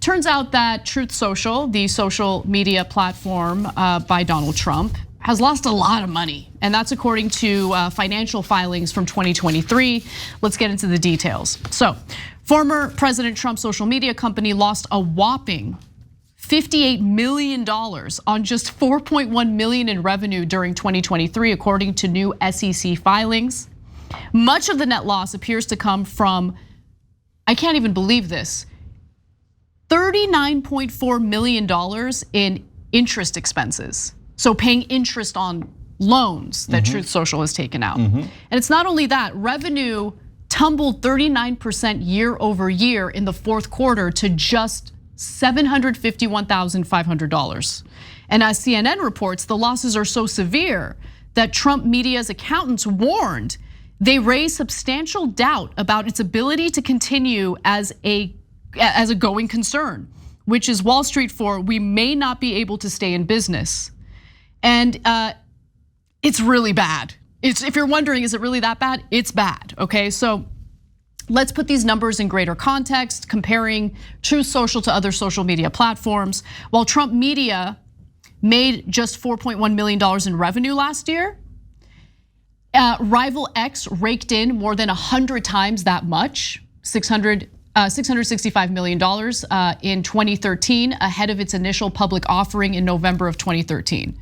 turns out that Truth Social, the social media platform by Donald Trump, has lost a lot of money. And that's according to financial filings from 2023. Let's get into the details. So, former President Trump's social media company lost a whopping $58 million on just $4.1 million in revenue during 2023, according to new SEC filings. Much of the net loss appears to come from, I can't even believe this, $39.4 million in interest expenses. So paying interest on loans that Truth Social has taken out. And it's not only that, revenue tumbled 39% year over year in the fourth quarter to just $751,500. And as CNN reports, the losses are so severe that Trump media's accountants warned they raised substantial doubt about its ability to continue as a going concern, which is Wall Street for we may not be able to stay in business. And it's really bad. If you're wondering, is it really that bad? It's bad, okay? So let's put these numbers in greater context, comparing Truth Social to other social media platforms. While Trump Media made just $4.1 million in revenue last year, Rival X raked in more than 100 times that much, $665 million in 2013, ahead of its initial public offering in November of 2013.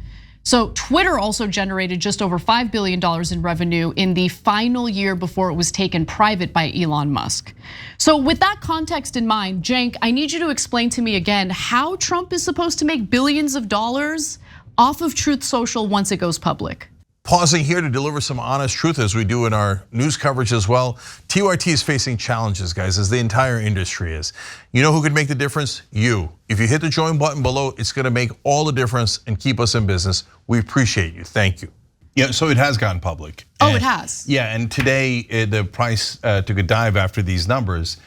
So Twitter also generated just over $5 billion in revenue in the final year before it was taken private by Elon Musk. So with that context in mind, Cenk, I need you to explain to me again how Trump is supposed to make billions of dollars off of Truth Social once it goes public. Pausing here to deliver some honest truth as we do in our news coverage as well. TYT is facing challenges, guys, as the entire industry is. You know who could make the difference? You. If you hit the join button below, it's gonna make all the difference and keep us in business. We appreciate you, thank you. Yeah, so it has gone public. Oh, it has? Yeah, and today the price took a dive after these numbers,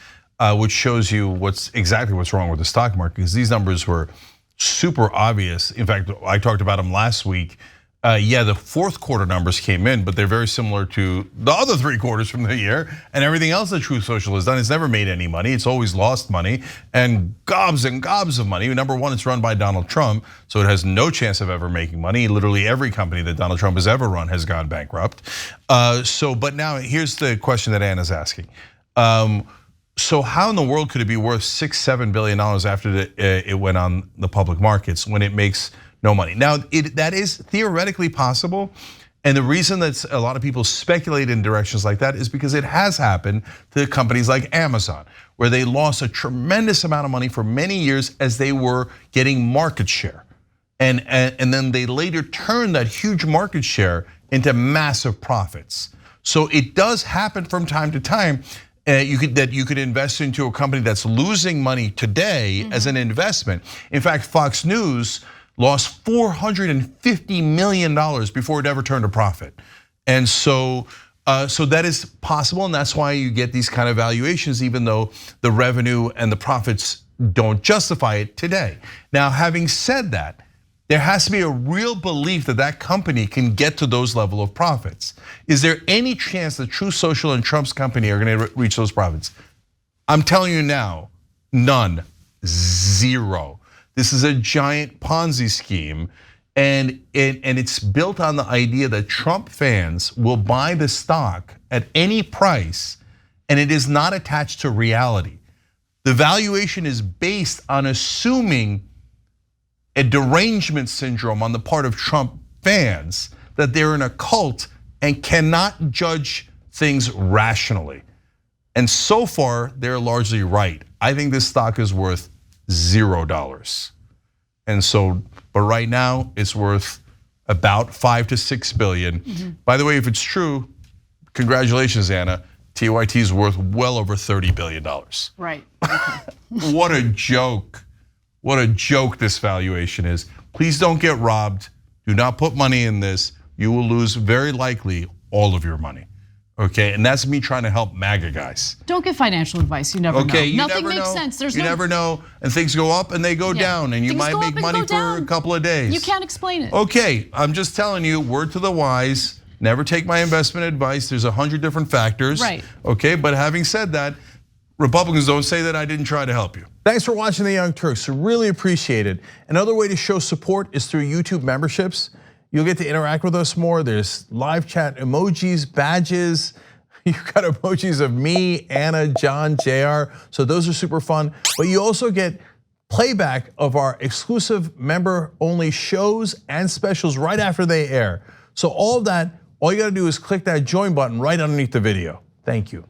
which shows you exactly what's wrong with the stock market, because these numbers were super obvious. In fact, I talked about them last week. Yeah, the fourth quarter numbers came in, but they're very similar to the other 3 quarters from the year, and everything else that Truth Social has done. It's never made any money. It's always lost money and gobs of money. Number one, it's run by Donald Trump, so it has no chance of ever making money. Literally every company that Donald Trump has ever run has gone bankrupt. But now here's the question that Anna's asking. So how in the world could it be worth $6-7 billion after it went on the public markets when it makes no money? Now, that is theoretically possible. And the reason that a lot of people speculate in directions like that is because it has happened to companies like Amazon, where they lost a tremendous amount of money for many years as they were getting market share. And then they later turned that huge market share into massive profits. So it does happen from time to time. You could invest into a company that's losing money today as an investment. In fact, Fox News lost $450 million before it ever turned a profit. And so that is possible, and that's why you get these kind of valuations, even though the revenue and the profits don't justify it today. Now, having said that, there has to be a real belief that that company can get to those level of profits. Is there any chance that Truth Social and Trump's company are gonna reach those profits? I'm telling you now, none, zero. This is a giant Ponzi scheme, and it's built on the idea that Trump fans will buy the stock at any price, and it is not attached to reality. The valuation is based on assuming a derangement syndrome on the part of Trump fans, that they're in a cult and cannot judge things rationally. And so far, they're largely right. I think this stock is worth $0. And so, but right now it's worth about 5 to 6 billion. By the way, if it's true, congratulations, Anna. TYT is worth well over $30 billion. Right. What a joke. What a joke this valuation is. Please don't get robbed. Do not put money in this. You will lose very likely all of your money. Okay, and that's me trying to help MAGA guys. Don't give financial advice, you never know. Nothing makes sense. You never know, and things go up and they go down, and you might make money for a couple of days. You can't explain it. Okay, I'm just telling you, word to the wise, never take my investment advice. There's 100 different factors. Right. Okay, but having said that, Republicans don't say that. I didn't try to help you. Thanks for watching The Young Turks. Really appreciate it. Another way to show support is through YouTube memberships. You'll get to interact with us more. There's live chat emojis, badges. You've got emojis of me, Anna, John, JR. So those are super fun. But you also get playback of our exclusive member-only shows and specials right after they air. So all of that, all you gotta do is click that join button right underneath the video. Thank you.